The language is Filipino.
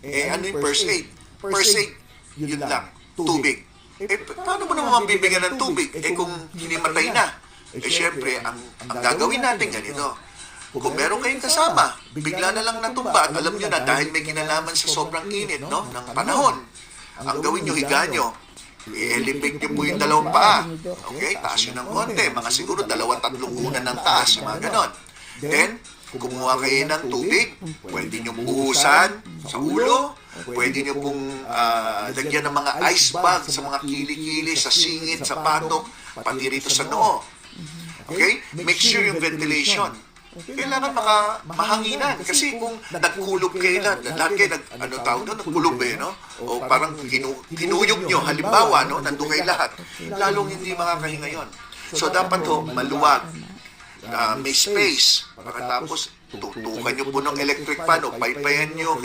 ano yung first aid? First aid, yun lang, tubig. Paano mo naman bibigyan ng tubig? Kung hinimatay na. Syempre, ang gagawin natin ganito. Kung meron kayong kasama, bigla na lang natumba at alam nyo na dahil may kinalaman sa sobrang init, no, ng panahon, ang gawin nyo, higa nyo, i-elevate nyo po yung dalawang paa. Okay? Taas nyo ng konti. Mga siguro 2-3 unan ng taas. Yung mga ganon. Then, kumuha kayo ng tubig. Pwede nyo buhusan sa ulo. Pwede nyo pong lagyan ng mga ice bag sa mga kili-kili, sa singit, sa patok, pati rito sa noo. Okay? Make sure yung ventilation. Kailangan mahanginan. Kasi kung nagkulog kayo lahat kayo nagkulog no? O parang kinuyog nyo, halimbawa, no? Nandun kayo lahat. Lalong hindi makakahinga yun. So, dapat maluwag. May space. Pagkatapos, tutukan nyo po ng electric fan o paypayan nyo.